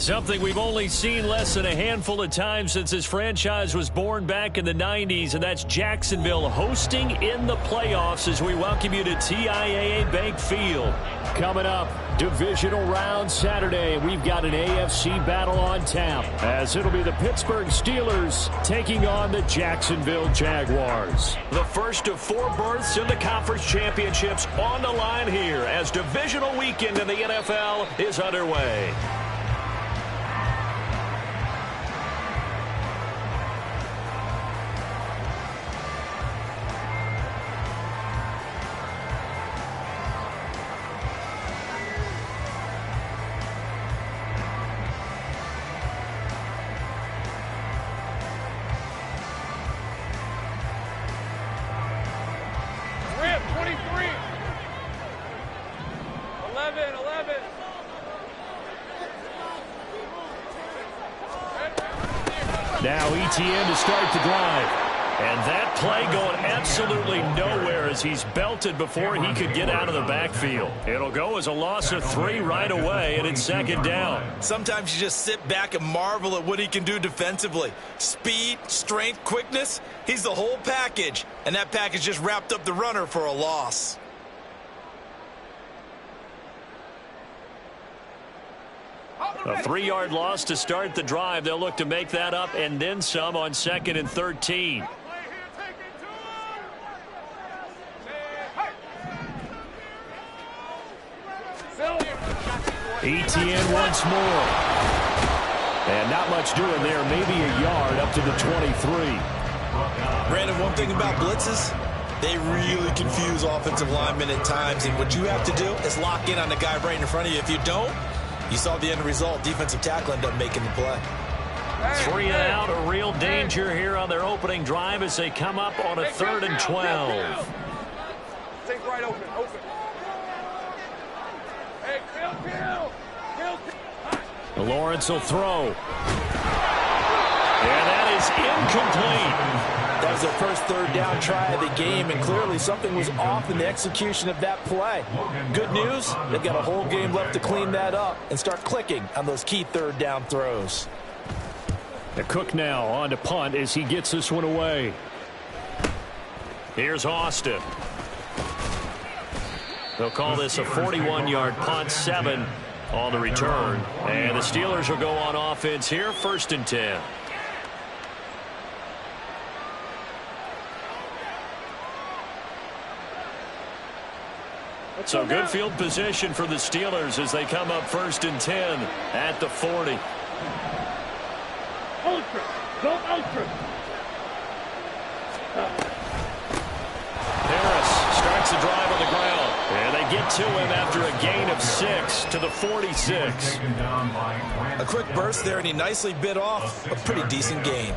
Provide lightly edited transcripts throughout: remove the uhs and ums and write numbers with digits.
Something we've only seen less than a handful of times since this franchise was born back in the 90s, and that's Jacksonville hosting in the playoffs as we welcome you to TIAA Bank Field. Coming up, divisional round Saturday. We've got an AFC battle on tap, as it'll be the Pittsburgh Steelers taking on the Jacksonville Jaguars. The first of 4 berths in the conference championships on the line here as divisional weekend in the NFL is underway. Now ETN to start the drive. And that play going absolutely nowhere as he's belted before he could get out of the backfield. It'll go as a loss of 3 right away, and it's second down. Sometimes you just sit back and marvel at what he can do defensively. Speed, strength, quickness, he's the whole package. And that package just wrapped up the runner for a loss. A 3-yard loss to start the drive. They'll look to make that up and then some on 2nd and 13. ETN once more. And not much doing there. Maybe a yard up to the 23. Brandon, one thing about blitzes, they really confuse offensive linemen at times. And what you have to do is lock in on the guy right in front of you. If you don't, you saw the end result. Defensive tackle ended up making the play. 3 and out, a real danger here on their opening drive as they come up on a 3rd and 12. Take right open. Hey, kill. Lawrence will throw. And that is incomplete. That was their first 3rd down try of the game, and clearly something was off in the execution of that play. Good news, they've got a whole game left to clean that up and start clicking on those key 3rd down throws. The Cook now on to punt as he gets this one away. Here's Austin. They'll call this a 41-yard punt, 7 on the return. And the Steelers will go on offense here, 1st and 10. So good field position for the Steelers as they come up 1st and 10 at the 40. Ultra. Go ultra. Harris starts the drive on the ground. And they get to him after a gain of 6 to the 46. A quick burst there, and he nicely bit off a pretty decent gain.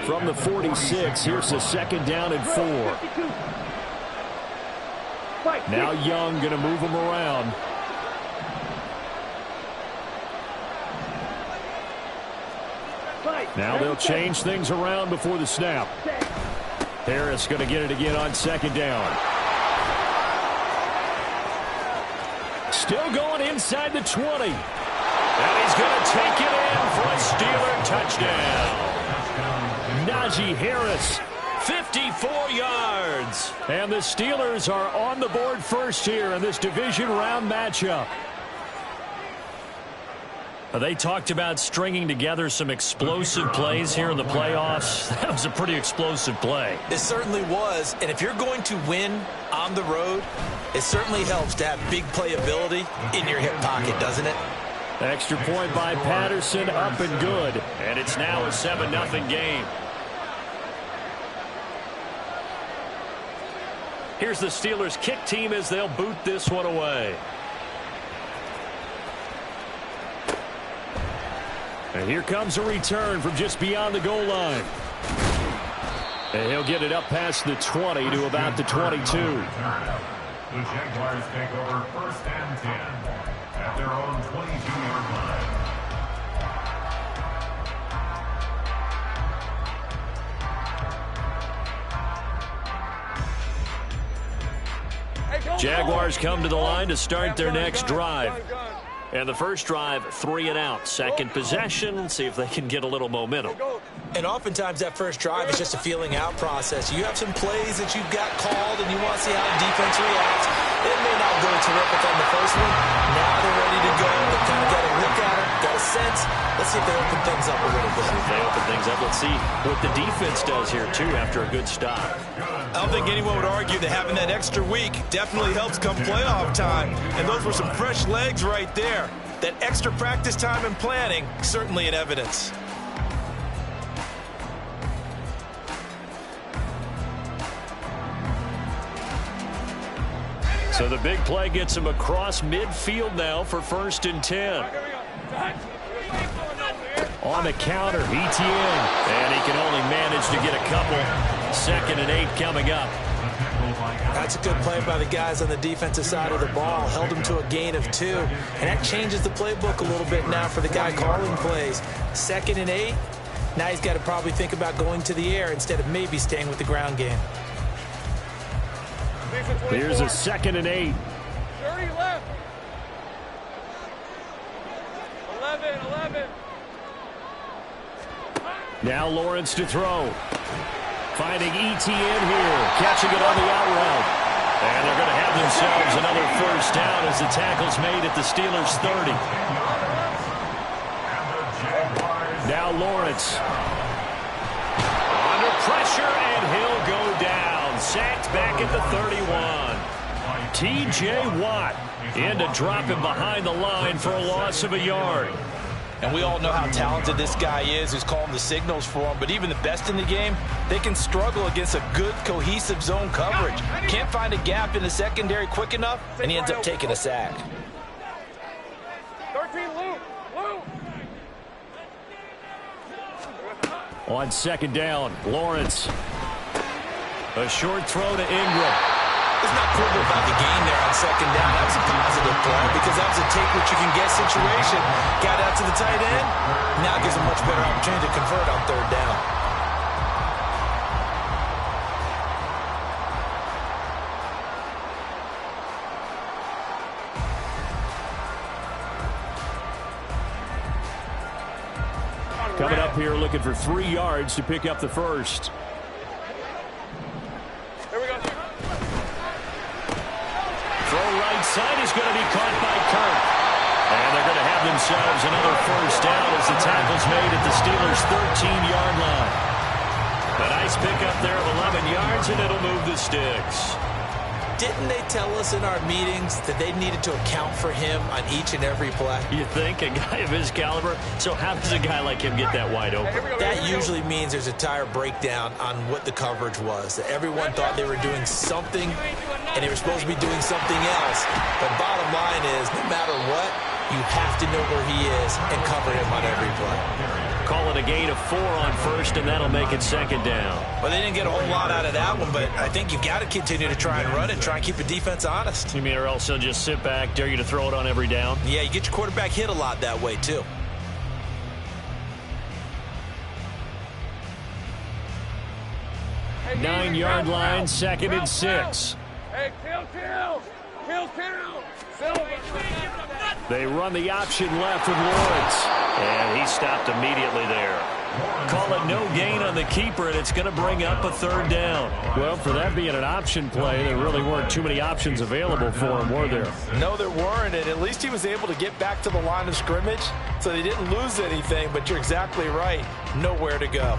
From the 46, here's the 2nd down and 4. Now Young going to move him around. Now they'll change things around before the snap. Harris going to get it again on 2nd down. Still going inside the 20. And he's going to take it in for a Steeler touchdown. Najee Harris, 54 yards. And the Steelers are on the board first here in this division round matchup. They talked about stringing together some explosive plays here in the playoffs. That was a pretty explosive play. It certainly was. And if you're going to win on the road, it certainly helps to have big playability in your hip pocket, doesn't it? Extra point by Patterson, up and good. And it's now a 7-0 game. Here's the Steelers kick team as they'll boot this one away. And here comes a return from just beyond the goal line. And he'll get it up past the 20 to about the 22. The Jaguars take over 1st and 10 at their own 22-yard line. Jaguars come to the line to start their next drive. And the first drive, 3 and out. Second possession, see if they can get a little momentum. And oftentimes that first drive is just a feeling out process. You have some plays that you've got called and you want to see how the defense reacts. It may not go terrific on the first one. Now they're ready to go. They kind of got a look at it, got a sense. Let's see if they open things up a little bit. If they open things up, let's see what the defense does here, too, after a good stop. I don't think anyone would argue that having that extra week definitely helps come playoff time. And those were some fresh legs right there. That extra practice time and planning, certainly in evidence. So the big play gets him across midfield now for 1st and 10. On the counter, ETN. And he can only manage to get a couple. 2nd and 8 coming up. That's a good play by the guys on the defensive side of the ball. Held him to a gain of 2. And that changes the playbook a little bit now for the guy calling plays. 2nd and 8. Now he's got to probably think about going to the air instead of maybe staying with the ground game. Here's a 2nd and 8. 30 left. 11. Now Lawrence to throw. Finding ETN here. Catching it on the out route. And they're going to have themselves another first down as the tackle's made at the Steelers' 30. Now Lawrence. Under pressure, and he'll go down. Sacked back at the 31. T.J. Watt in to drop him behind the line for a loss of a yard. And we all know how talented this guy is who's calling the signals for him. But even the best in the game, they can struggle against a good, cohesive zone coverage. Can't find a gap in the secondary quick enough, and he ends up taking a sack. 13, Luke. On 2nd down, Lawrence. A short throw to Ingram. It's not quibble about the gain there on 2nd down. That was a positive play because that was a take what you can get situation. Got out to the tight end. Now gives him much better opportunity to convert on 3rd down. Coming up here looking for 3 yards to pick up the first. Here we go. Throw right side is going to be caught by Kirk. And they're going to have themselves another first down as the tackle's made at the Steelers' 13-yard line. A nice pickup there of 11 yards, and it'll move the sticks. Didn't they tell us in our meetings that they needed to account for him on each and every play? You think? A guy of his caliber? So how does a guy like him get that wide open? That usually means there's a tire breakdown on what the coverage was. That everyone thought they were doing something, and they were supposed to be doing something else. But bottom line is, no matter what, you have to know where he is and cover him on every play. Call it a gain of 4 on 1st, and that'll make it 2nd down. Well, they didn't get a whole lot out of that one, but I think you've got to continue to try and run it, try and keep the defense honest. You mean or else he'll just sit back, dare you to throw it on every down? Yeah, you get your quarterback hit a lot that way, too. Hey, 9-yard line, 2nd and 6. Hey, kill. Silver. They run the option left with Lawrence. And he stopped immediately there. Call it no gain on the keeper, and it's going to bring up a 3rd down. Well, for that being an option play, there really weren't too many options available for him, were there? No, there weren't, and at least he was able to get back to the line of scrimmage, so they didn't lose anything, but you're exactly right. Nowhere to go.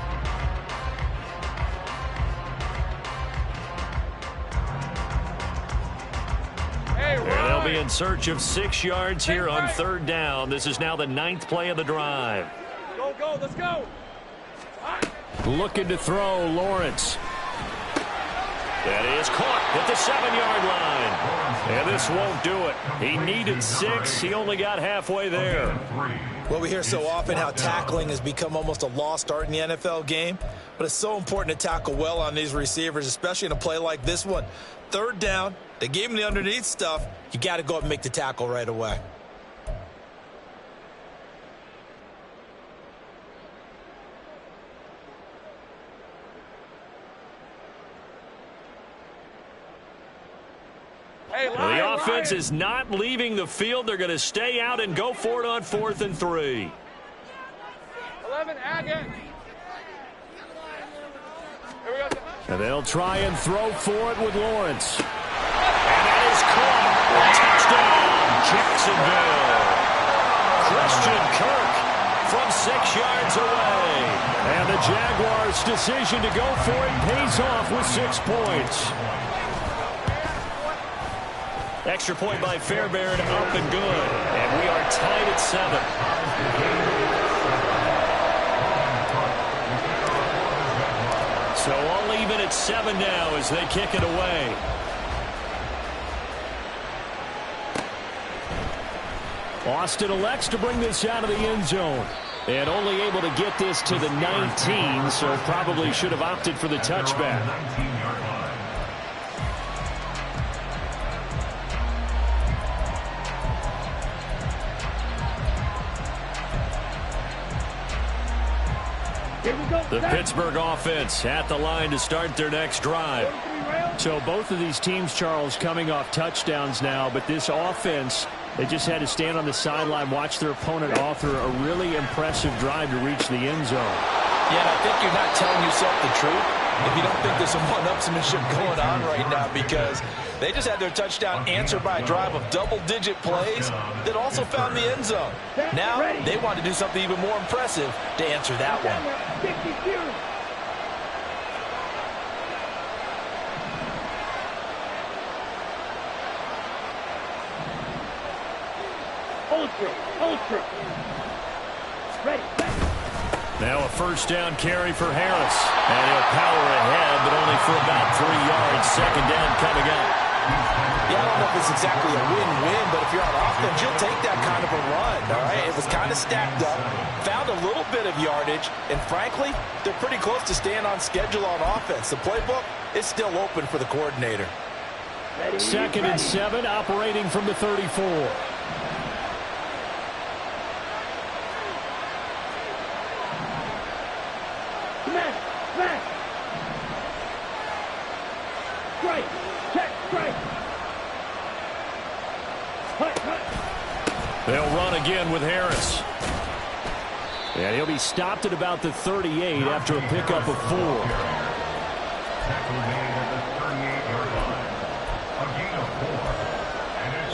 And they'll be in search of 6 yards here on 3rd down. This is now the 9th play of the drive. Go, let's go. Looking to throw, Lawrence. That is caught at the 7-yard line. And this won't do it. He needed 6. He only got halfway there. Well, we hear so often how tackling has become almost a lost art in the NFL game, but it's so important to tackle well on these receivers, especially in a play like this one. 3rd down, they gave him the underneath stuff. You got to go up and make the tackle right away. Well, the offense is not leaving the field. They're going to stay out and go for it on 4th and 3. 11, again. Here we go. And they'll try and throw for it with Lawrence. And that is caught. Touchdown, Jacksonville. Christian Kirk from 6 yards away. And the Jaguars' decision to go for it pays off with 6 points. Extra point by Fairbairn, up and good. And we are tied at 7. So all even at 7 now as they kick it away. Austin elects to bring this out of the end zone. And only able to get this to the 19, so probably should have opted for the touchback. The Pittsburgh offense at the line to start their next drive. So both of these teams, Charles, coming off touchdowns now, but this offense, they just had to stand on the sideline, watch their opponent author a really impressive drive to reach the end zone. Yeah, and I think you're not telling yourself the truth if you don't think there's some one-upsmanship going on right now, because they just had their touchdown answered by a drive of double-digit plays that also found the end zone. Now they want to do something even more impressive to answer that one. Ultra. Ready. Now a first down carry for Harris. And he'll power ahead, but only for about 3 yards. Second down coming up. Yeah, I don't know if it's exactly a win-win, but if you're on offense, you'll take that kind of a run, all right? It was kind of stacked up, found a little bit of yardage, and frankly, they're pretty close to staying on schedule on offense. The playbook is still open for the coordinator. Second and 7, operating from the 34. They'll run again with Harris. And he'll be stopped at about the 38 after a pickup of 4. Tackle made at the 38-yard line. A gain of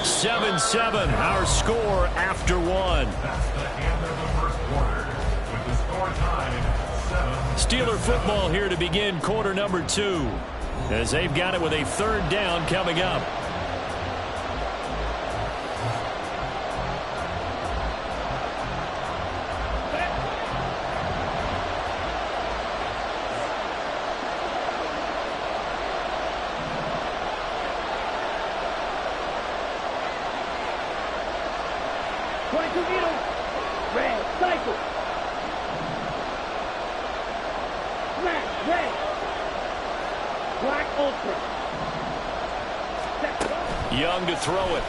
4. 7-7, our score after 1. That's the end of the first quarter, with the score tied 7. Steeler football here to begin quarter number 2, as they've got it with a third down coming up. Young to throw it.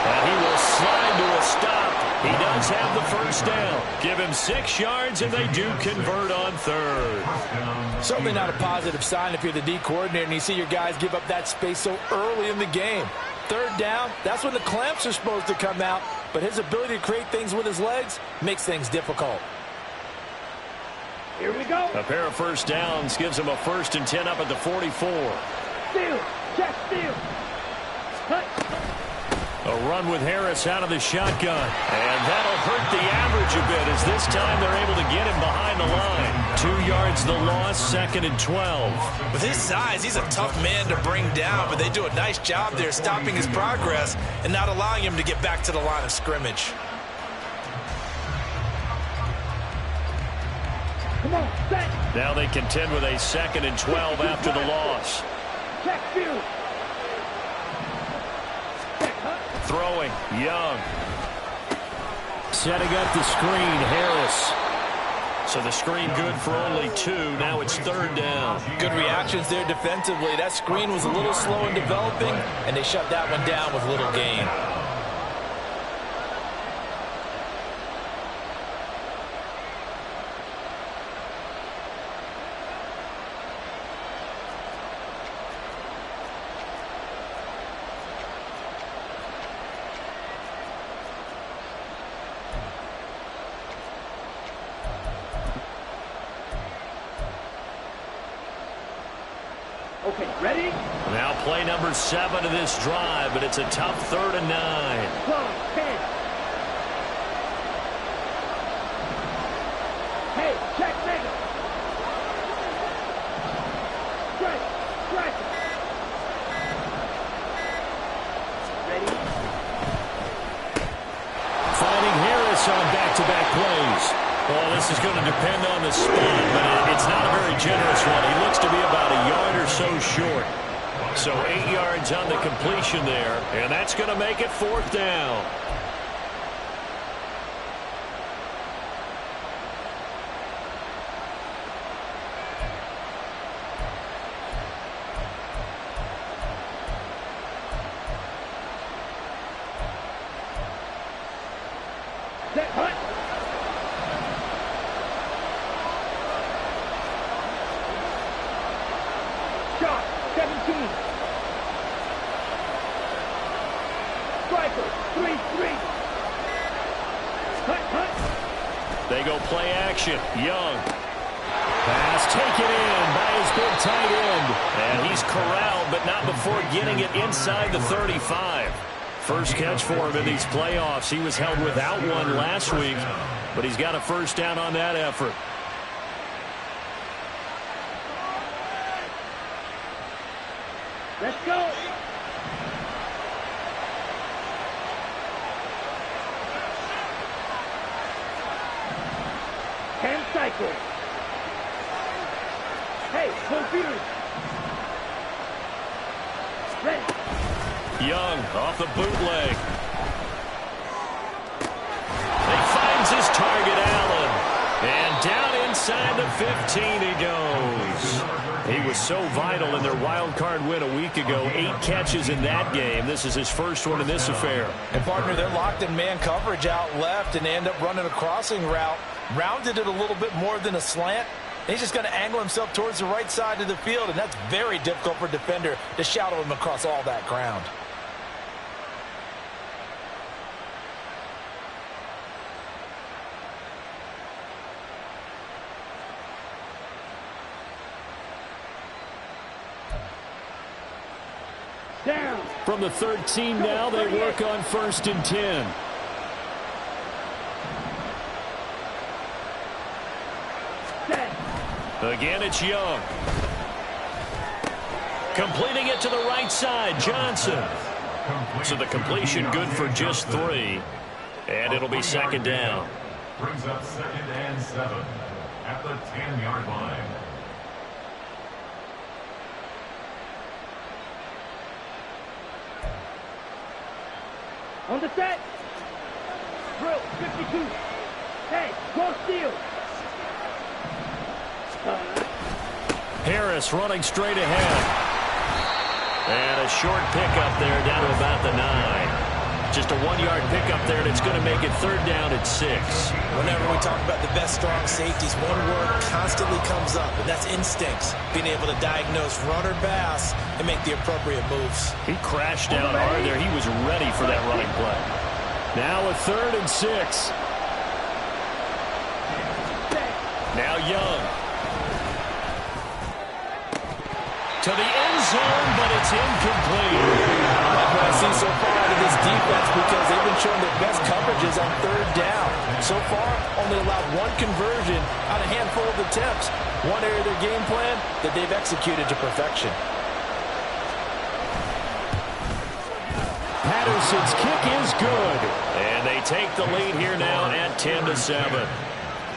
And he will slide to a stop. He does have the first down. Give him 6 yards, and they do convert on third. Certainly not a positive sign if you're the D coordinator and you see your guys give up that space so early in the game. Third down, that's when the clamps are supposed to come out, but his ability to create things with his legs makes things difficult. Here we go. A pair of first downs gives him a 1st and 10 up at the 44. Steal. Check steal. Cut. A run with Harris out of the shotgun. And that'll hurt the average a bit, as this time they're able to get him behind the line. 2 yards the loss, 2nd and 12. With his size, he's a tough man to bring down, but they do a nice job there stopping his progress and not allowing him to get back to the line of scrimmage. Come on, set. Now they contend with a 2nd and 12 after the loss. Check steal. Throwing, Young. Setting up the screen, Harris. So the screen good for only 2. Now it's 3rd down. Good reactions there defensively. That screen was a little slow in developing, and they shut that one down with little gain. Okay, ready? Now play number 7 of this drive, but it's a tough 3rd and 9. 12, 10. Hey, check mega. Strike, strike. Ready? Finding Harris on back-to-back plays. Well, this is going to depend on the spot, but it's not a very generous one. He looks to be about a yard or so short. So 8 yards on the completion there, and that's going to make it 4th down. Set, hut. Shot, 17. Striker, 3-3. Hut, hut. They go play action. Young. Pass taken in by his big tight end. And he's corralled, but not before getting it inside the 35. First catch for him in these playoffs. He was held without one last week, but he's got a first down on that effort. Let's go. Ten cycles. Hey, confused. Ready. Young off the bootleg. He finds his target, Allen. And down inside the 15 he goes. He was so vital in their wild card win a week ago. 8 catches in that game. This is his first one in this affair. And, partner, they're locked in man coverage out left, and they end up running a crossing route. Rounded it a little bit more than a slant. He's just going to angle himself towards the right side of the field, and that's very difficult for a defender to shadow him across all that ground. Down. From the 13 now, they work on 1st and 10. Again, it's Young. Completing it to the right side, Johnson. So the completion good for just 3. And it'll be 2nd down. Brings up 2nd and 7 at the 10-yard line. On the set. Drill, 52. Hey, go steal. Harris running straight ahead. And a short pickup there down to about the 9. Just a 1-yard pickup there, and it's going to make it 3rd down at 6. Whenever we talk about the best strong safeties, one word constantly comes up, and that's instincts. Being able to diagnose run or pass and make the appropriate moves. He crashed down hard there. He was ready for that running play. Now a 3rd and 6. Now Young. To the end zone, but it's incomplete. That's what I see so far out of this defense, because they've been showing their best coverages on 3rd down. So far, only allowed 1 conversion on a handful of attempts. One area of their game plan that they've executed to perfection. Patterson's kick is good. And they take the lead here now at 10-7.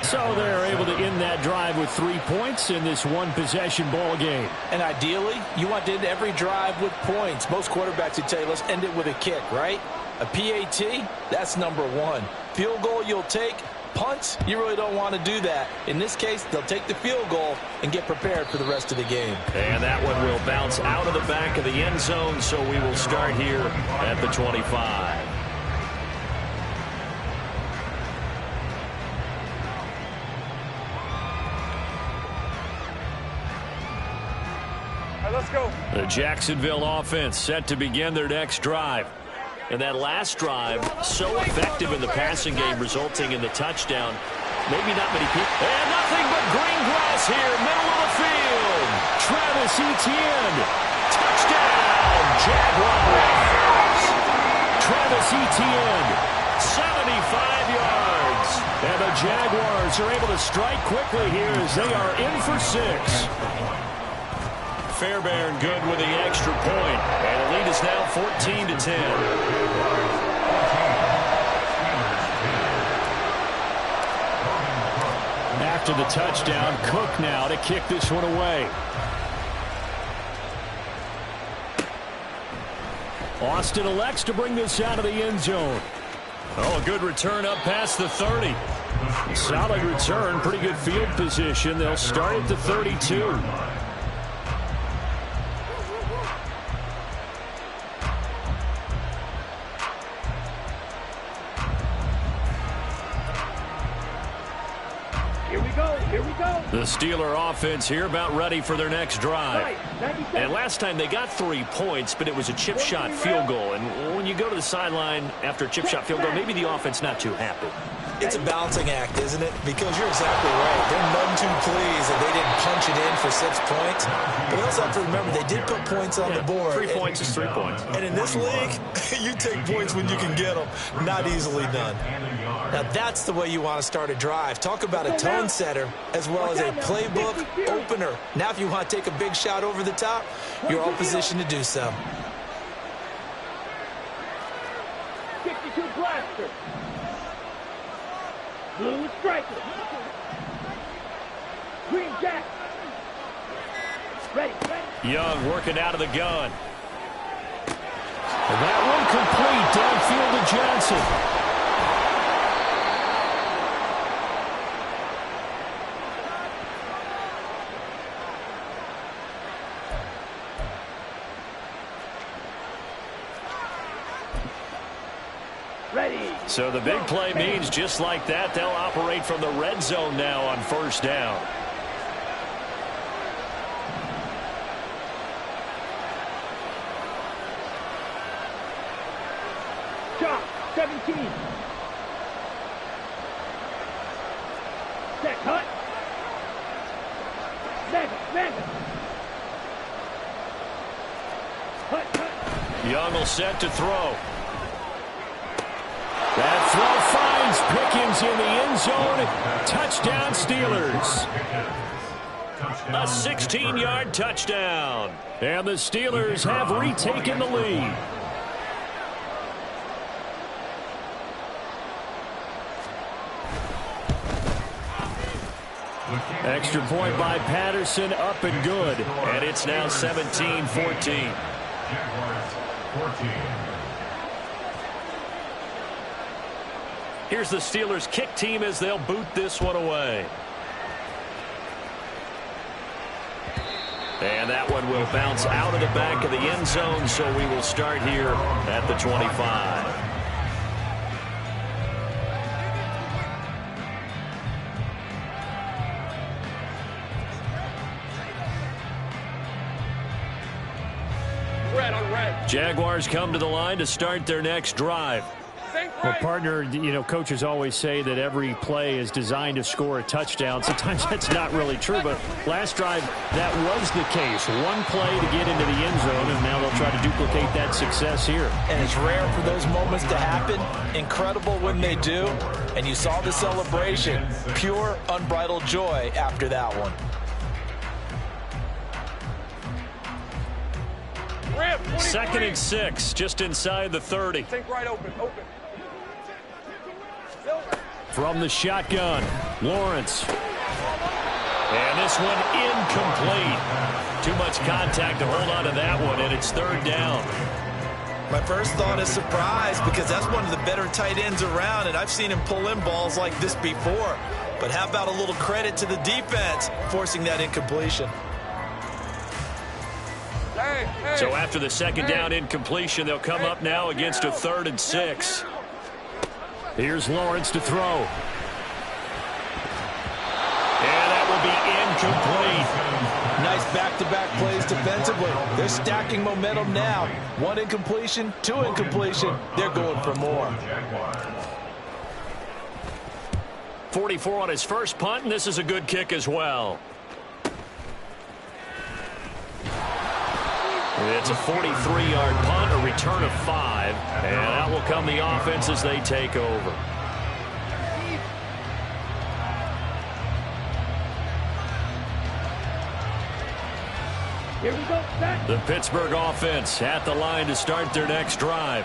So they're able to end that drive with 3 points in this one-possession ball game. And ideally, you want to end every drive with points. Most quarterbacks would tell you, let's end it with a kick, right? A PAT, that's number 1. Field goal you'll take. Punts, you really don't want to do that. In this case, they'll take the field goal and get prepared for the rest of the game. And that one will bounce out of the back of the end zone, so we will start here at the 25. Let's go. The Jacksonville offense set to begin their next drive. And that last drive, so effective in the passing game, resulting in the touchdown. Maybe not many people. And nothing but green grass here, middle of the field. Travis Etienne. Touchdown, Jaguars. Travis Etienne, 75 yards. And the Jaguars are able to strike quickly here as they are in for 6. Fairbairn good with the extra point. And the lead is now 14-10. After the touchdown, Cook now to kick this one away. Austin elects to bring this out of the end zone. Oh, a good return up past the 30. Solid return, pretty good field position. They'll start at the 32. The Steeler offense here about ready for their next drive. And last time they got 3 points, but it was a chip shot field goal. And when you go to the sideline after a chip shot field goal, maybe the offense not too happy. It's a balancing act, isn't it? Because you're exactly right. They're none too pleased that they didn't punch it in for 6 points. But we also have to remember they did put points on the board. 3 points is 3 points. And in this league, you take points when you can get them. Not easily done. Now that's the way you want to start a drive. Talk about a tone setter as well as a playbook opener. Now if you want to take a big shot over the top, you're all positioned to do so. 62 blaster. Blue striker. Green Jack. Ready. Young working out of the gun. And that one complete downfield to Johnson. So the big play means just like that, they'll operate from the red zone now on first down. Shot, 17. Set, cut. Mega. Cut. Young will set to throw. That throw finds Pickens in the end zone. Touchdown, Steelers. A 16-yard touchdown. And the Steelers have retaken the lead. Extra point by Patterson, up and good. And it's now 17-14. Jaguars 14. Here's the Steelers kick team as they'll boot this one away. And that one will bounce out of the back of the end zone, so we will start here at the 25. Jaguars come to the line to start their next drive. Well, partner, you know, coaches always say that every play is designed to score a touchdown. Sometimes that's not really true, but last drive, that was the case. One play to get into the end zone, and now they'll try to duplicate that success here. And it's rare for those moments to happen. Incredible when they do. And you saw the celebration. Pure, unbridled joy after that one. Second and 6, just inside the 30. Think right open. From the shotgun, Lawrence. And this one incomplete. Too much contact to hold on to that one, and it's third down. My first thought is surprise, because that's one of the better tight ends around, and I've seen him pull in balls like this before. But how about a little credit to the defense forcing that incompletion? So after the second down incompletion, they'll come up now against a 3rd and 6. Here's Lawrence to throw. And that will be incomplete. Nice back-to-back plays defensively. They're stacking momentum now. 1 incompletion, 2 incompletion. They're going for more. 44 on his first punt, and this is a good kick as well. It's a 43-yard punt, a return of 5, and out will come the offense as they take over. Here we go, set. The Pittsburgh offense at the line to start their next drive.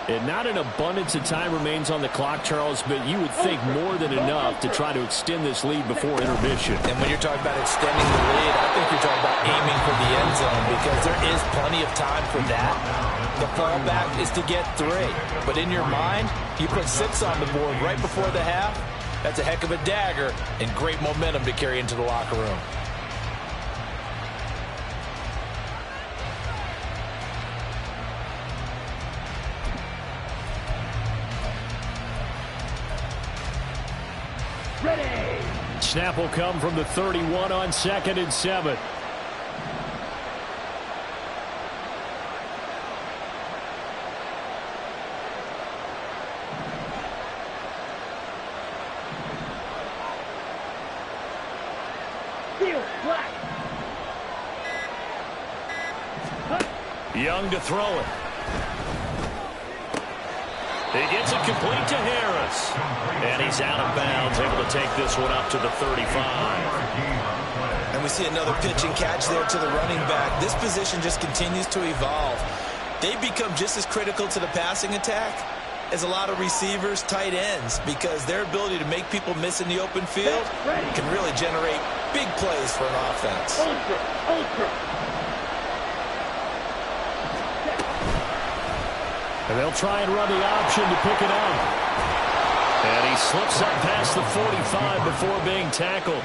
And not an abundance of time remains on the clock, Charles, but you would think more than enough to try to extend this lead before intermission. And when you're talking about extending the lead, I think you're talking about aiming for the end zone because there is plenty of time for that. The fallback is to get 3. But in your mind, you put 6 on the board right before the half. That's a heck of a dagger and great momentum to carry into the locker room. Ready. Snap will come from the 31 on 2nd and 7. Field flat. Young to throw it. He gets it complete to Harris. And he's out of bounds, able to take this one up to the 35. And we see another pitch and catch there to the running back. This position just continues to evolve. They become just as critical to the passing attack as a lot of receivers, tight ends, because their ability to make people miss in the open field can really generate big plays for an offense. Ultra. And they'll try and run the option to pick it up. And he slips up past the 45 before being tackled.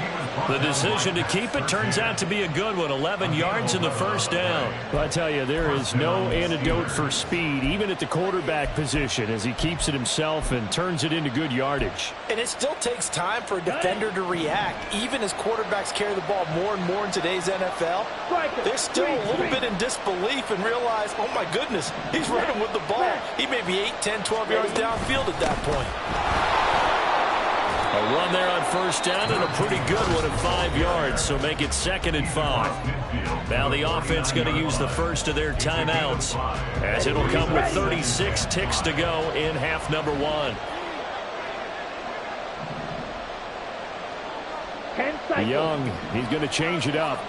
The decision to keep it turns out to be a good one. 11 yards in the first down. Well, I tell you, there is no antidote for speed, even at the quarterback position, as he keeps it himself and turns it into good yardage. And it still takes time for a defender to react, even as quarterbacks carry the ball more and more in today's NFL. They're still a little bit in disbelief and realize, oh my goodness, he's running with the ball. He may be 8, 10, 12 yards downfield at that point. A run there on first down and a pretty good one at 5 yards, so make it 2nd and 5. Now the offense going to use the first of their timeouts, as it'll come with 36 ticks to go in half number 1. 10 seconds. Young, he's going to change it up.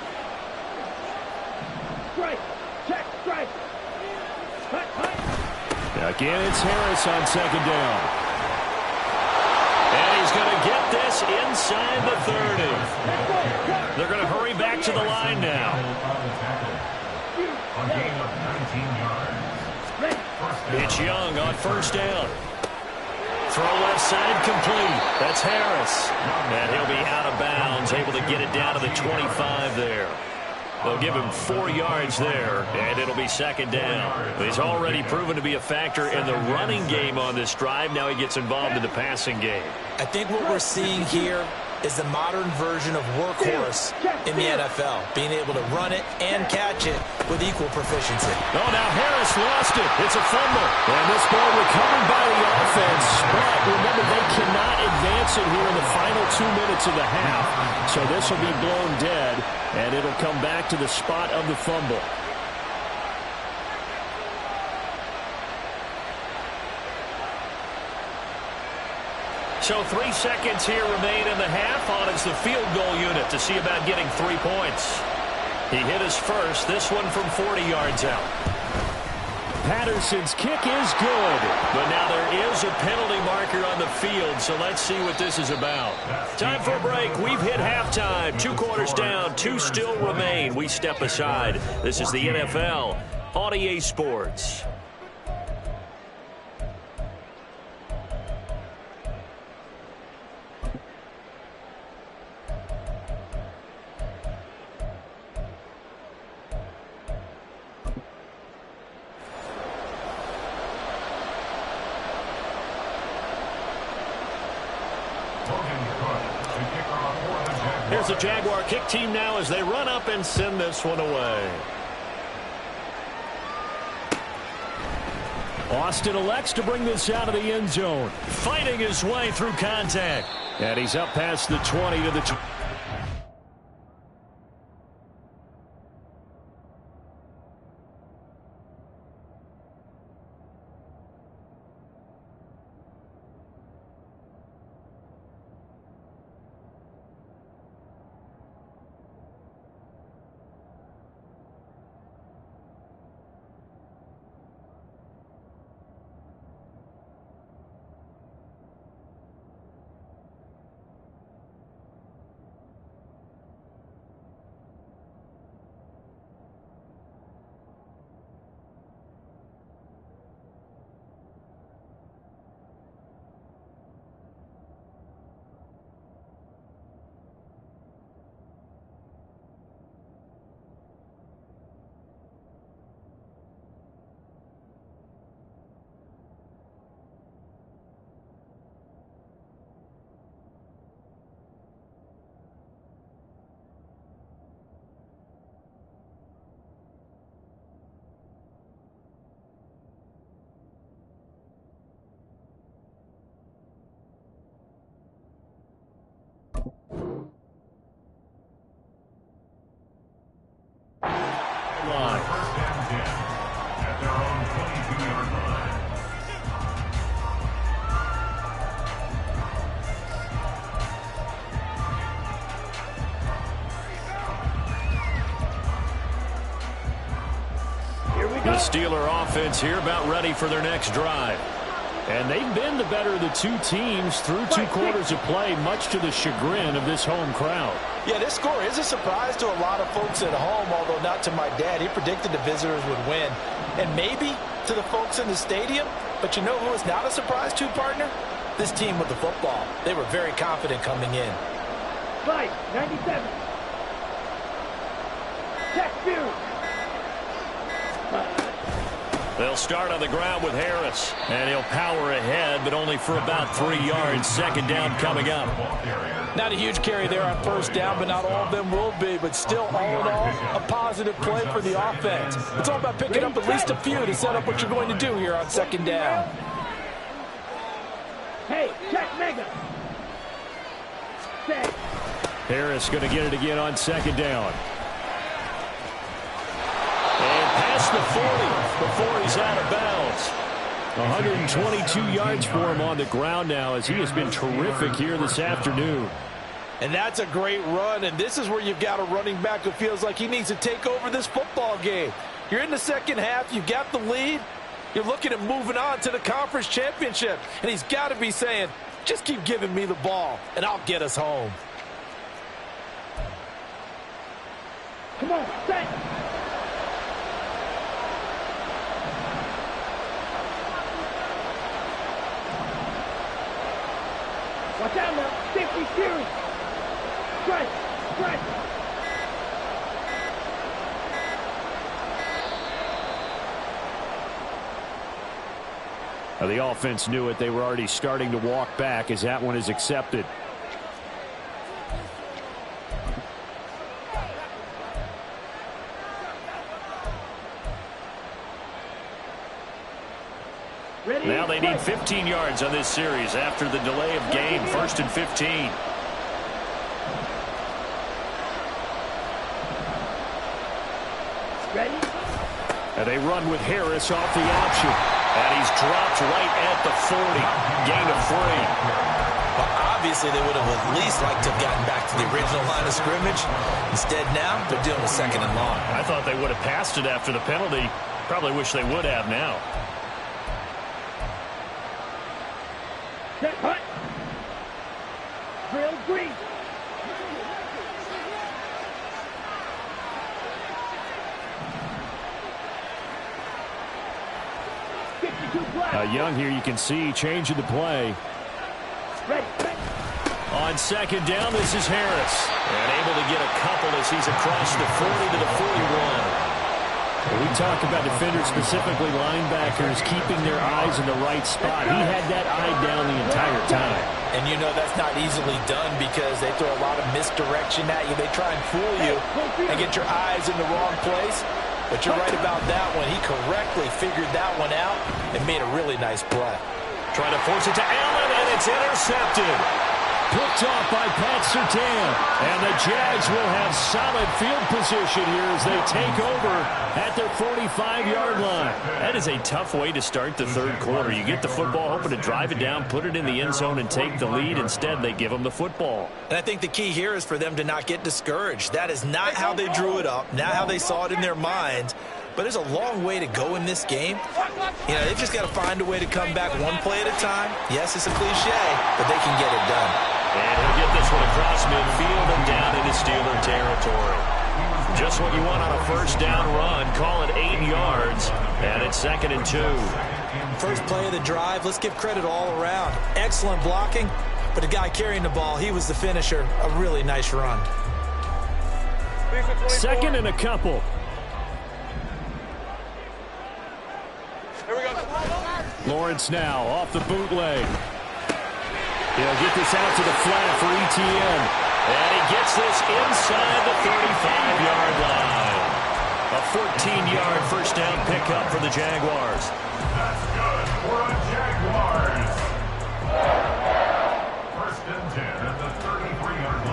Strike. Check. Strike. Cut. Again, it's Harris on 2nd down. And he's going to get this inside the 30. They're going to hurry back to the line now. It's Young on first down. Throw left side complete. That's Harris. And he'll be out of bounds, able to get it down to the 25 there. They'll give him 4 yards there, and it'll be 2nd down. He's already proven to be a factor in the running game on this drive. Now he gets involved in the passing game. I think what we're seeing here is the modern version of workhorse in the NFL, being able to run it and catch it with equal proficiency. Oh, now Harris lost it. It's a fumble. And this ball recovered by the offense. But remember, they cannot advance it here in the final 2 minutes of the half. So this will be blown dead, and it'll come back to the spot of the fumble. So 3 seconds here remain in the half. On is the field goal unit to see about getting 3 points. He hit his first, this one from 40 yards out. Patterson's kick is good. But now there is a penalty marker on the field, so let's see what this is about. Time for a break. We've hit halftime. 2 quarters down, 2 still remain. We step aside. This is the NFL on EA Sports. Here's the Jaguar kick team now as they run up and send this one away. Austin elects to bring this out of the end zone. Fighting his way through contact. And he's up past the 20 to the First and 10 at their own 22-yard line. The Steeler offense here about ready for their next drive. And they've been the better of the two teams through 2 quarters of play, much to the chagrin of this home crowd. Yeah, this score is a surprise to a lot of folks at home, although not to my dad. He predicted the visitors would win. And maybe to the folks in the stadium. But you know who is not a surprise to, partner? This team with the football. They were very confident coming in. Right, 97. Check 2. They'll start on the ground with Harris. And he'll power ahead, but only for about 3 yards. Second down coming up. Not a huge carry there on first down, but not all of them will be. But still, all in all, a positive play for the offense. It's all about picking up at least a few to set up what you're going to do here on second down. Hey, check mega. Set. Harris going to get it again on second down. And past the 40 before he's out of bounds. 122 yards for him on the ground now as he has been terrific here this afternoon. And that's a great run, and this is where you've got a running back who feels like he needs to take over this football game. You're in the second half, you got the lead, you're looking at moving on to the conference championship, and he's got to be saying, just keep giving me the ball, and I'll get us home. Come on, set. Watch out now, safety series. Strike, strike. Now, the offense knew it. They were already starting to walk back as that one is accepted. Ready, Now they need 15 yards on this series after the delay of game. 1st and 15. Ready? And they run with Harris off the option. And he's dropped right at the 40. Gain of 3. Well, obviously, they would have at least liked to have gotten back to the original line of scrimmage. Instead, now, they're dealing with 2nd and long. I thought they would have passed it after the penalty. Probably wish they would have now. Set, hut. Drill green. Young here, you can see changing the play. Ready, ready. On second down, this is Harris. And able to get a couple as he's across the 40 to the 41. We talk about defenders, specifically linebackers, keeping their eyes in the right spot. He had that eye down the entire time. And you know that's not easily done because they throw a lot of misdirection at you. They try and fool you and get your eyes in the wrong place. But you're right about that one. He correctly figured that one out and made a really nice play. Trying to force it to Allen, and it's intercepted. Picked off by Pat Surtain. And the Jags will have solid field position here as they take over at their 45-yard line. That is a tough way to start the third quarter. You get the football, hoping to drive it down, put it in the end zone, and take the lead. Instead, they give them the football. And I think the key here is for them to not get discouraged. That is not how they drew it up, not how they saw it in their minds. But there's a long way to go in this game. You know, they've just got to find a way to come back one play at a time. Yes, it's a cliche, but they can get it done. And he'll get this one across midfield and down into Steeler territory. Just what you want on a first down run. Call it 8 yards, and it's 2nd and 2. First play of the drive, let's give credit all around. Excellent blocking, but the guy carrying the ball, he was the finisher. A really nice run. 2nd and a couple. Here we go. Lawrence now off the bootleg. He'll get this out to the flat for ETN. And he gets this inside the 35-yard line. A 14-yard first down pickup for the Jaguars. That's good for the Jaguars. 1st and 10 at the 33-yard line.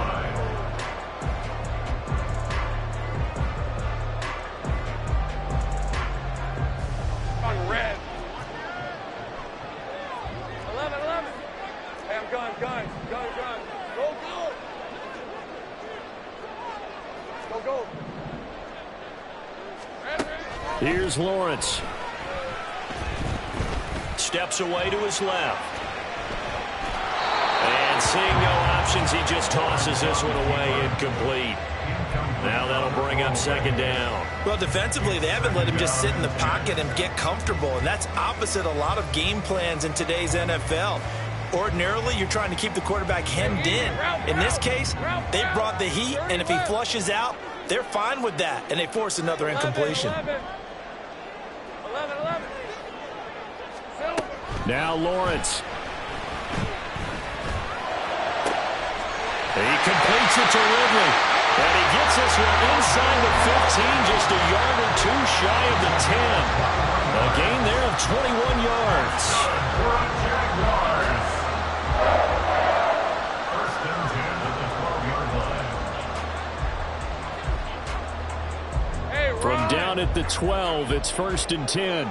Here's Lawrence. Steps away to his left. And seeing no options, he just tosses this one away, incomplete. Now that'll bring up second down. Well, defensively, they haven't let him just sit in the pocket and get comfortable, and that's opposite a lot of game plans in today's NFL. Ordinarily, you're trying to keep the quarterback hemmed in. In this case, they brought the heat, and if he flushes out, they're fine with that, and they force another incompletion. Now Lawrence. He completes it to Ridley. And he gets this one inside the 15, just a yard or two shy of the 10. A gain there of 21 yards. First and 10 at the 12-yard line. From down at the 12, it's first and 10.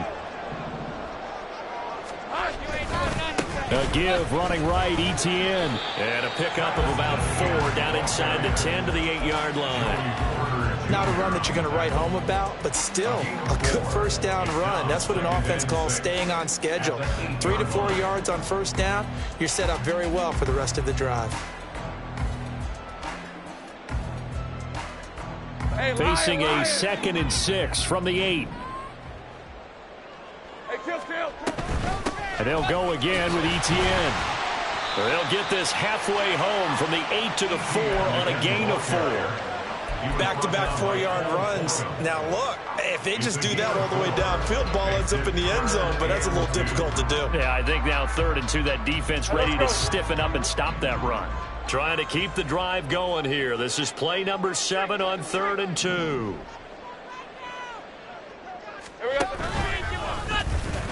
A give running right, ETN. And a pickup of about 4 down inside the 10 to the 8-yard line. Not a run that you're going to write home about, but still a good first down run. That's what an offense calls staying on schedule. 3 to 4 yards on first down, you're set up very well for the rest of the drive. Facing a 2nd and 6 from the 8. And they'll go again with ETN. They'll get this halfway home from the 8 to the 4 on a gain of 4. Back-to-back 4-yard runs. Now, look, if they just do that all the way downfield, ball ends up in the end zone, but that's a little difficult to do. Yeah, I think now 3rd and 2, that defense ready to stiffen up and stop that run. Trying to keep the drive going here. This is play number 7 on 3rd and 2.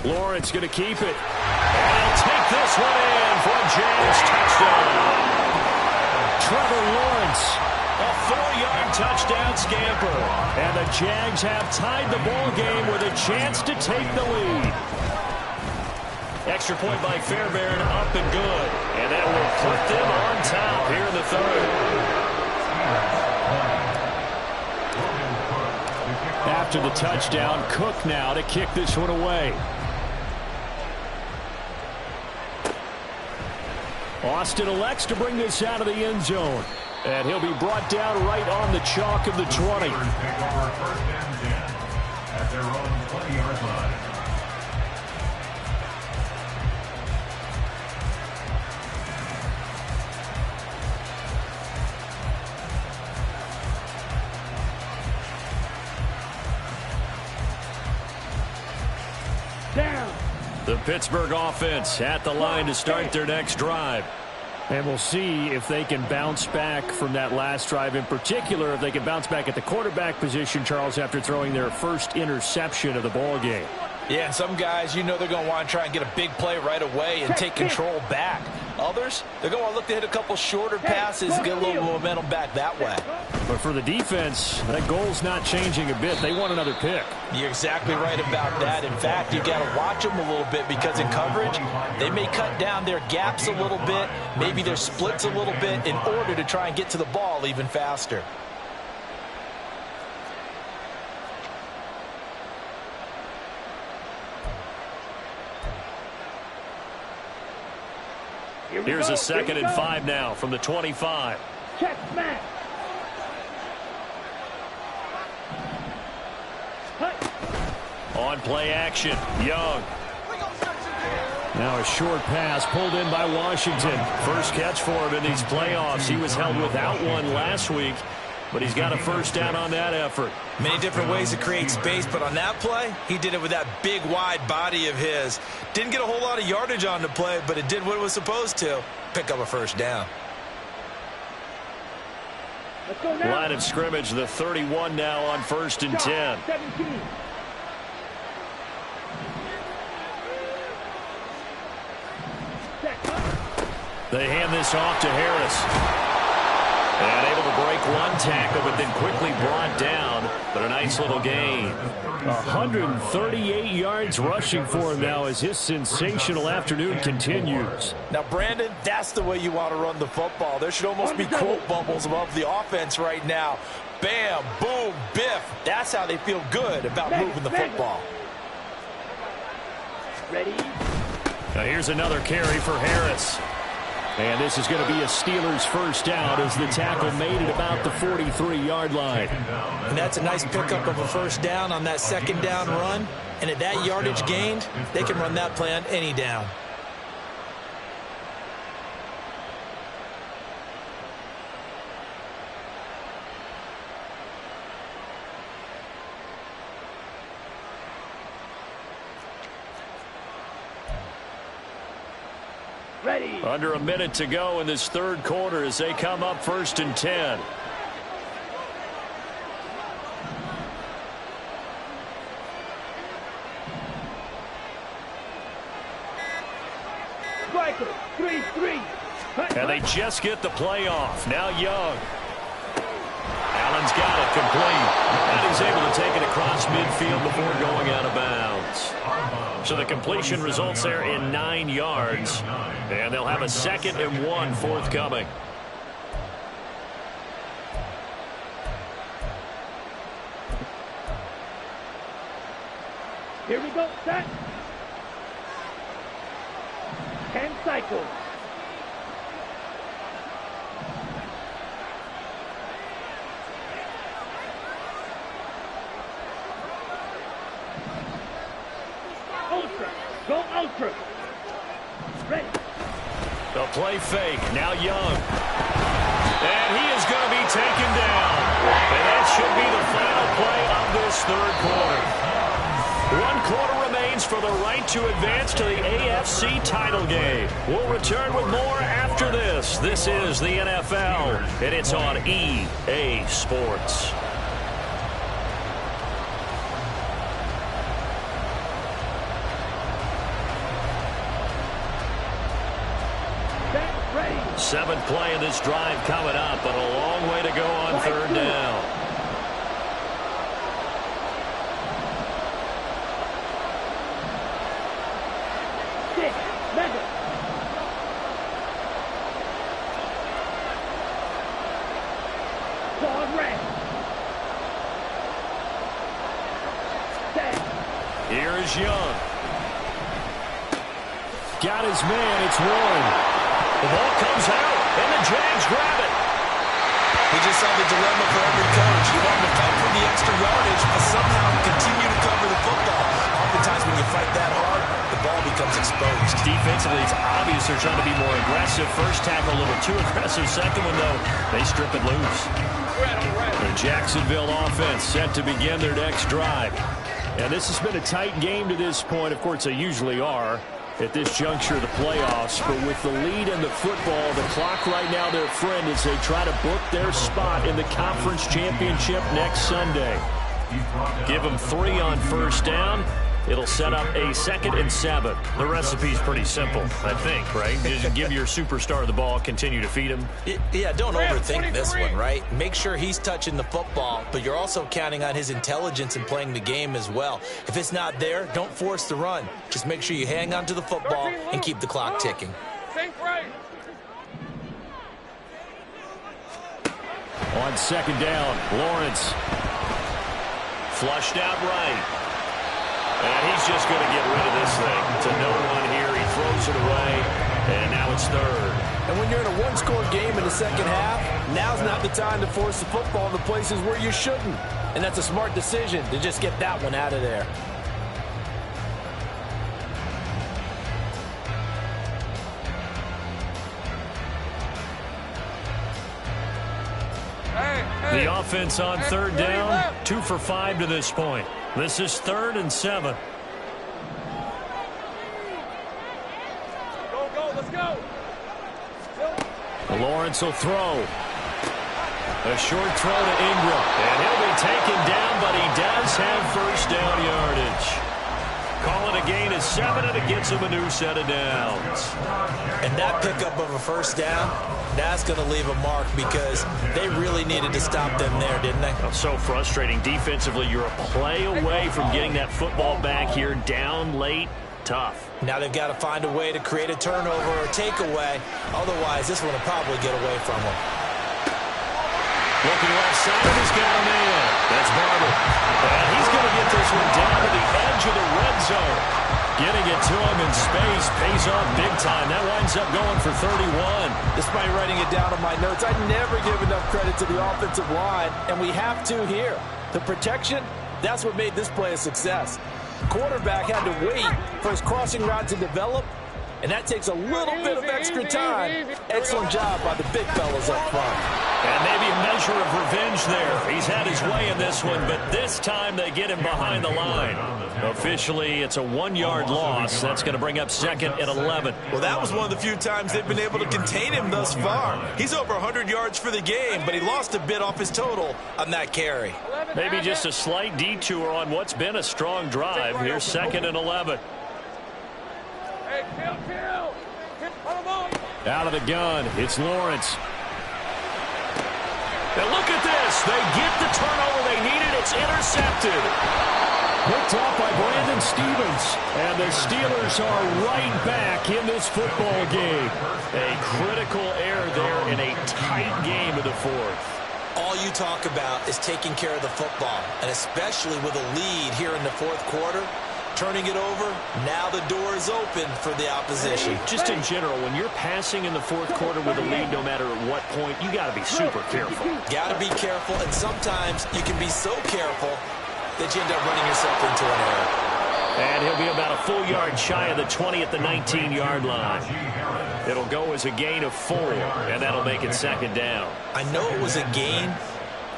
Lawrence going to keep it. And he'll take this one in for a Jags touchdown. Trevor Lawrence, a 4-yard touchdown scamper. And the Jags have tied the ball game with a chance to take the lead. Extra point by Fairbairn, up and good. And that will put them on top here in the 3rd. After the touchdown, Cook now to kick this one away. Austin elects to bring this out of the end zone. And he'll be brought down right on the chalk of the 20. Take over first and 10 at their own 20-yard line. The Pittsburgh offense at the line to start their next drive. And we'll see if they can bounce back from that last drive. In particular, if they can bounce back at the quarterback position, Charles, after throwing their first interception of the ball game. Yeah, and some guys, you know they're going to want to try and get a big play right away and take control back. Others, they're going to look to hit a couple shorter passes and get a little momentum back that way. But for the defense, that goal's not changing a bit. They want another pick. You're exactly right about that. In fact, you've got to watch them a little bit because in coverage, they may cut down their gaps a little bit, maybe their splits a little bit in order to try and get to the ball even faster. Here's a 2nd and 5 now from the 25. Check smack. On play action, Young. Now a short pass pulled in by Washington. First catch for him in these playoffs. He was held without one last week, but he's got a first down on that effort. Many different ways to create space, but on that play, he did it with that big, wide body of his. Didn't get a whole lot of yardage on the play, but it did what it was supposed to. Pick up a first down. Let's go now. Line of scrimmage, the 31 now on 1st and 10. 17. They hand this off to Harris. And able to break one tackle, but then quickly brought down. But a nice little gain. 138 yards rushing for him now as his sensational afternoon continues. Now, Brandon, that's the way you want to run the football. There should almost be quote bubbles above the offense right now. Bam, boom, biff. That's how they feel good about moving the football. Ready? Now here's another carry for Harris. And this is going to be a Steelers first down as the tackle made it about the 43-yard line. And that's a nice pickup of a first down on that second down run. And at that yardage gained, they can run that play on any down. Ready. Under a minute to go in this third quarter as they come up 1st and 10. Striker. 3-3. And they just get the play off. Now Young. Allen's got it complete. And he's able to take it across midfield before going out of bounds. So the completion results there in 9 yards. And they'll have a 2nd and 1 forthcoming. Here we go. Set. 10 cycles. Ultra. Go ultra. Ready. The play fake. Now Young. And he is going to be taken down. And that should be the final play of this third quarter. 1 quarter remains for the right to advance to the AFC title game. We'll return with more after this. This is the NFL, and it's on EA Sports. Ready. 7th play of this drive coming up, but a long way to go on third down. Here's Young. Got his man. It's Warren. The ball comes out, and the Jags grab it. We just saw the dilemma for every coach. You want them to fight for the extra yardage, but somehow continue to cover the football. Oftentimes when you fight that hard, the ball becomes exposed. Defensively, it's obvious they're trying to be more aggressive. First tackle a little too aggressive. Second one, though, they strip it loose. The Jacksonville offense set to begin their next drive. And this has been a tight game to this point. Of course, they usually are at this juncture of the playoffs. But with the lead in the football, the clock right now their friend as they try to book their spot in the conference championship next Sunday. Give them 3 on first down. It'll set up a 2nd and 7. The recipe's pretty simple, I think, right? Just give your superstar the ball, continue to feed him. Yeah, don't overthink this one, right? Make sure he's touching the football, but you're also counting on his intelligence in playing the game as well. If it's not there, don't force the run. Just make sure you hang on to the football and keep the clock ticking. On 2nd down, Lawrence. Flushed out right. And he's just going to get rid of this thing. To no one here. He throws it away. And now it's 3rd. And when you're in a one-score game in the second half, now's not the time to force the football in the places where you shouldn't. And that's a smart decision to just get that one out of there. The offense on 3rd down, 2 for 5 to this point. This is 3rd and 7. Go, let's go. Lawrence will throw. A short throw to Ingram. And he'll be taken down, but he does have first down yardage. Call it a gain of 7, and it gets him a new set of downs. And that pickup of a first down, that's going to leave a mark because they really needed to stop them there, didn't they? Oh, so frustrating. Defensively, you're a play away from getting that football back here down late. Tough. Now they've got to find a way to create a turnover or takeaway. Otherwise, this one will probably get away from them. Looking left side, and he's got him in. That's Barber. And he's going to get this one down to the edge of the red zone. Getting it to him in space pays off big time. That winds up going for 31. Despite writing it down on my notes, I never give enough credit to the offensive line, and we have to here. The protection, that's what made this play a success. The quarterback had to wait for his crossing route to develop, and that takes a little bit of extra time. Excellent job by the big fellas up front. And maybe a measure of revenge there. He's had his way in this one, but this time they get him behind the line. Officially, it's a 1-yard loss. That's going to bring up 2nd and 11. Well, that was one of the few times they've been able to contain him thus far. He's over 100 yards for the game, but he lost a bit off his total on that carry. Maybe just a slight detour on what's been a strong drive. Here's 2nd and 11. Out of the gun, it's Lawrence. And look at this. They get the turnover they needed. It's intercepted. Picked off by Brandon Stevens. And the Steelers are right back in this football game. A critical error there in a tight game of the fourth. All you talk about is taking care of the football, and especially with a lead here in the fourth quarter. Turning it over, now the door is open for the opposition. Just in general, when you're passing in the fourth quarter with a lead, no matter at what point, you got to be super careful. Got to be careful, and sometimes you can be so careful that you end up running yourself into an error. And he'll be about a full yard shy of the 20 at the 19-yard line. It'll go as a gain of 4, and that'll make it 2nd down. I know it was a gain,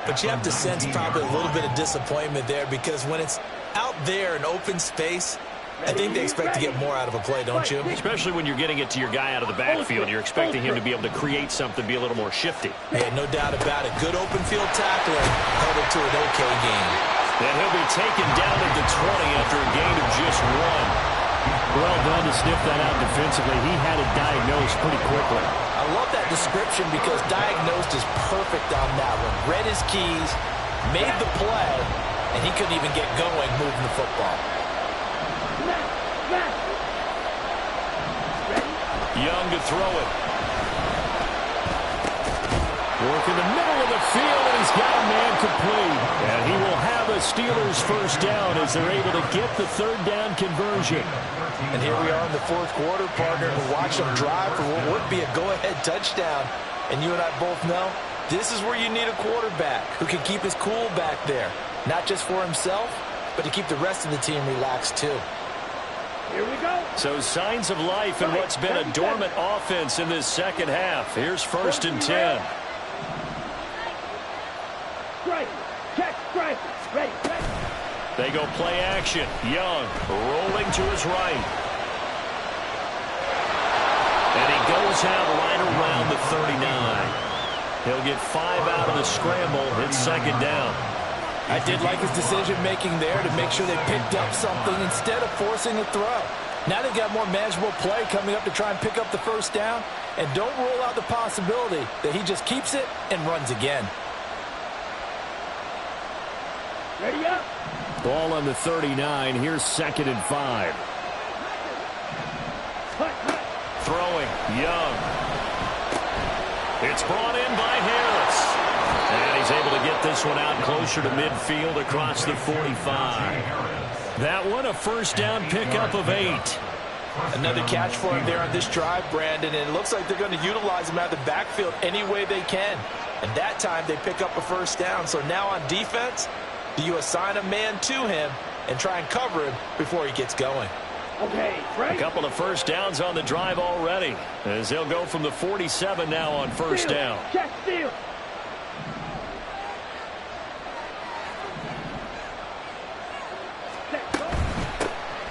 but you have to sense probably a little bit of disappointment there, because when it's out there in open space, I think they expect to get more out of a play, don't you? Especially when you're getting it to your guy out of the backfield. You're expecting him to be able to create something, be a little more shifty. Hey, no doubt about it. Good open field tackling held it to an okay game. And he'll be taken down at the 20 after a gain of just 1. Well done to sniff that out defensively. He had it diagnosed pretty quickly. I love that description because diagnosed is perfect on that one. Read his keys, made the play, and he couldn't even get going moving the football. Young to throw it. Work in the middle of the field, and he's got a man complete. And he will have a Steelers first down as they're able to get the 3rd down conversion. And here we are in the fourth quarter, partner, and watch them drive for what would be a go-ahead touchdown. And you and I both know this is where you need a quarterback who can keep his cool back there. Not just for himself, but to keep the rest of the team relaxed too. Here we go. So signs of life in what's been a dormant offense in this second half. Here's 1st and 10. Strike. Check. Strike. Ready. They go play action. Young rolling to his right. And he goes out right around the 39. He'll get 5 out of the scramble. It's 2nd down. I did like his decision-making there to make sure they picked up something instead of forcing a throw. Now they've got more manageable play coming up to try and pick up the first down. And don't rule out the possibility that he just keeps it and runs again. Ready up. Ball on the 39. Here's 2nd and 5. Throwing. Young. It's brought in by Harris. And he's able to get this one out closer to midfield across the 45. That one a first down pickup of 8. Another catch for him there on this drive, Brandon, and it looks like they're going to utilize him out of the backfield any way they can. And that time they pick up a first down. So now on defense, do you assign a man to him and try and cover him before he gets going? Okay, right. A couple of first downs on the drive already, as they'll go from the 47 now on first down. Check steal.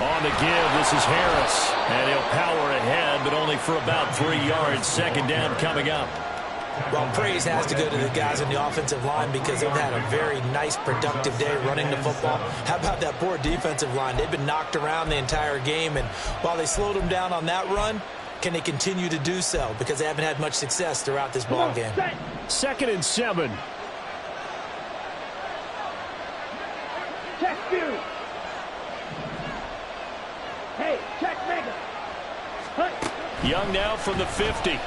On the give, this is Harris. And he'll power ahead, but only for about 3 yards. 2nd down coming up. Well, praise has to go to the guys on the offensive line because they've had a very nice, productive day running the football. How about that poor defensive line? They've been knocked around the entire game, and while they slowed them down on that run, can they continue to do so? Because they haven't had much success throughout this ball game. 2nd and 7. Check steal. Hey, check mega. Young now from the 50.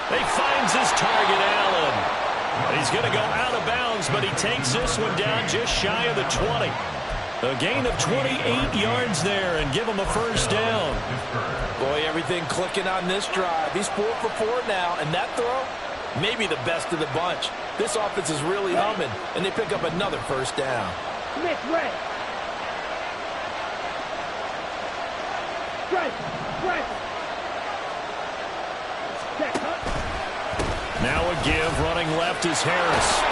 He finds his target, Allen. He's going to go out of bounds, but he takes this one down just shy of the 20. A gain of 28 yards there and give him a first down. Boy, everything clicking on this drive. He's 4 for 4 now, and that throw, maybe the best of the bunch. This offense is really humming, and they pick up another first down. Smith, red. Strike. Check, huh? Now a give. Running left is Harris.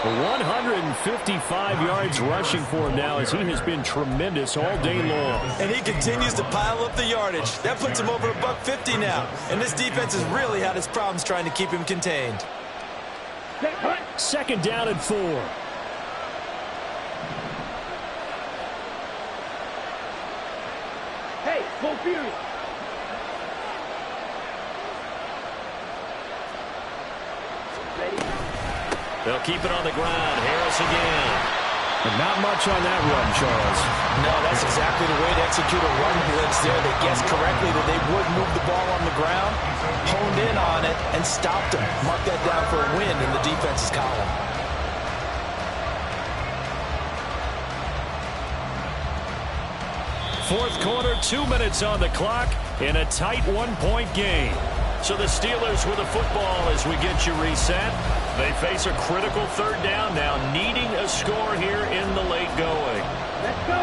155 yards rushing for him now as he has been tremendous all day long. And he continues to pile up the yardage. That puts him over $150 now. And this defense has really had its problems trying to keep him contained. Second down and 4. Hey, go Fury. They'll keep it on the ground. Harris again. But not much on that run, Charles. No, that's exactly the way to execute a run blitz there. They guessed correctly that they would move the ball on the ground, honed in on it, and stopped them. Mark that down for a win in the defense's column. Fourth quarter, 2 minutes on the clock in a tight 1-point game. So the Steelers with the football as we get you reset. They face a critical third down now, needing a score here in the late going. Let's go.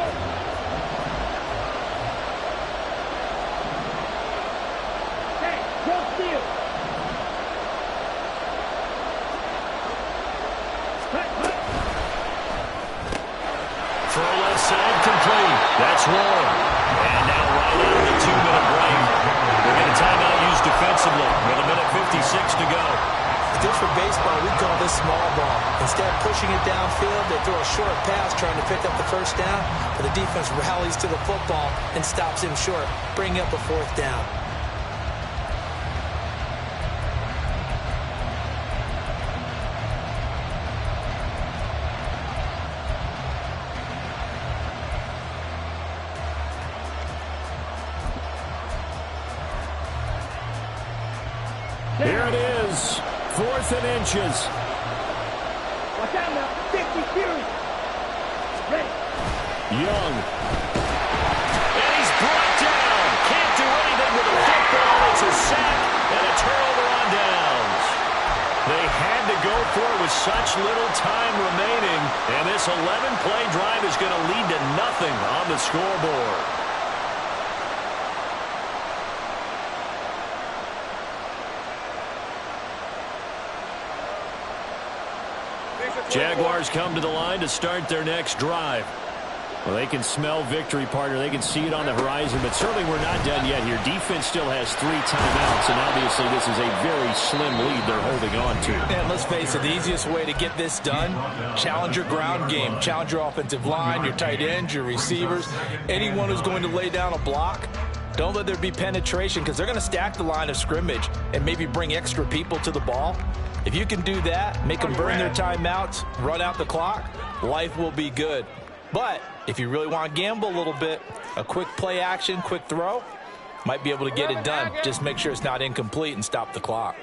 Hey, go steal. Throw left side complete. That's one. And now right out of the 2-minute break. We're going to timeout used defensively with 1:56 to go. If this were baseball, we'd call this small ball. Instead of pushing it downfield, they throw a short pass trying to pick up the first down, but the defense rallies to the football and stops him short, bringing up a fourth down. Here it is. 4th and inches. Watch out now. 50 Fury. Ready. Young. And he's brought down. Can't do anything with the football. It's a sack and a turnover on downs. They had to go for it with such little time remaining. And this 11-play drive is going to lead to nothing on the scoreboard. Jaguars come to the line to start their next drive. Well, they can smell victory, partner. They can see it on the horizon, but certainly we're not done yet here. Defense still has 3 timeouts, and obviously this is a very slim lead they're holding on to. And let's face it, the easiest way to get this done, challenge your ground game. Challenge your offensive line, your tight ends, your receivers, anyone who's going to lay down a block. Don't let there be penetration because they're going to stack the line of scrimmage and maybe bring extra people to the ball. If you can do that, make them burn their timeouts, run out the clock, life will be good. But if you really want to gamble a little bit, a quick play action, quick throw, might be able to get it done. Just make sure it's not incomplete and stop the clock.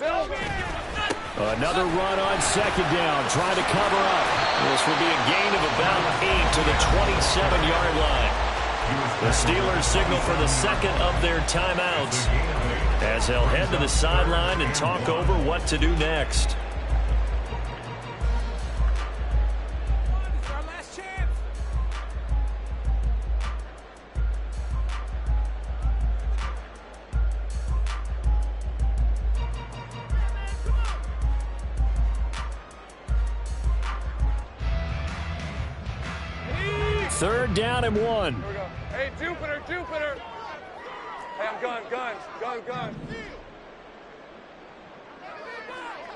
Another run on second down, trying to cover up. This will be a gain of about 8 to the 27-yard line. The Steelers signal for the second of their timeouts as they'll head to the sideline and talk over what to do next. Third down and 1. Here we go. Hey, Jupiter. Hey, I'm gun. Hey,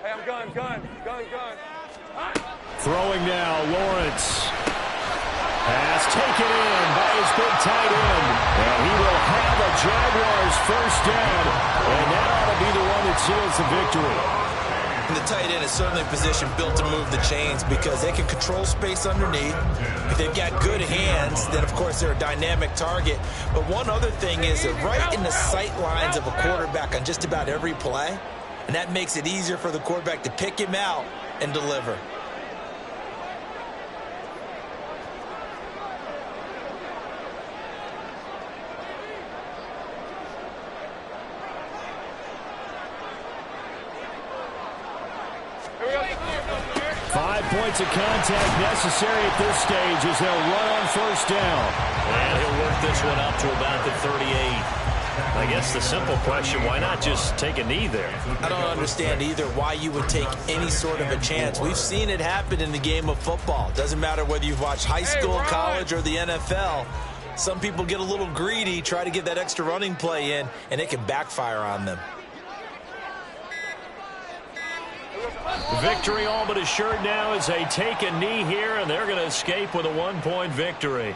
I'm gun. Throwing now, Lawrence. Pass taken in by his big tight end. And he will have a Jaguars first down. And that ought to be the one that seals the victory. And the tight end is certainly a position built to move the chains because they can control space underneath. If they've got good hands, then, of course, they're a dynamic target. But one other thing is they're right in the sight lines of a quarterback on just about every play, and that makes it easier for the quarterback to pick him out and deliver. Points of contact necessary at this stage as they'll run on first down. And he'll work this one up to about the 38. I guess the simple question, why not just take a knee there? I don't understand either why you would take any sort of a chance. We've seen it happen in the game of football. Doesn't matter whether you've watched high school, college, or the NFL. Some people get a little greedy, try to get that extra running play in, and it can backfire on them. Victory all but assured now as they take a knee here, and they're going to escape with a 1-point victory.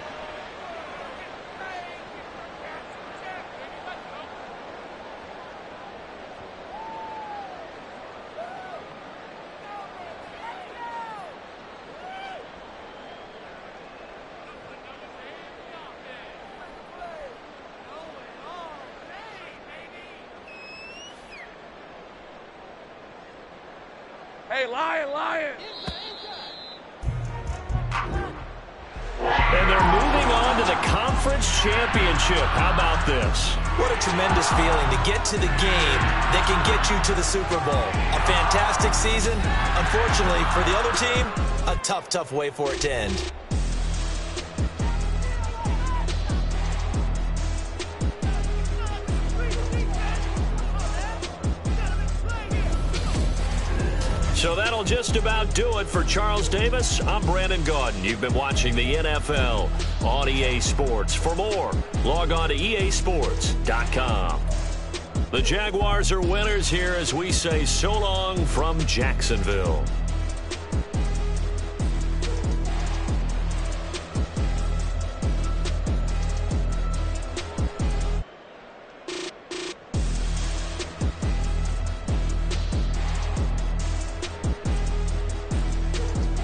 Hey, Lion! And they're moving on to the conference championship. How about this? What a tremendous feeling to get to the game that can get you to the Super Bowl. A fantastic season. Unfortunately, for the other team, a tough way for it to end. So that'll just about do it for Charles Davis. I'm Brandon Gaudin. You've been watching the NFL on EA Sports. For more, log on to easports.com. The Jaguars are winners here as we say so long from Jacksonville.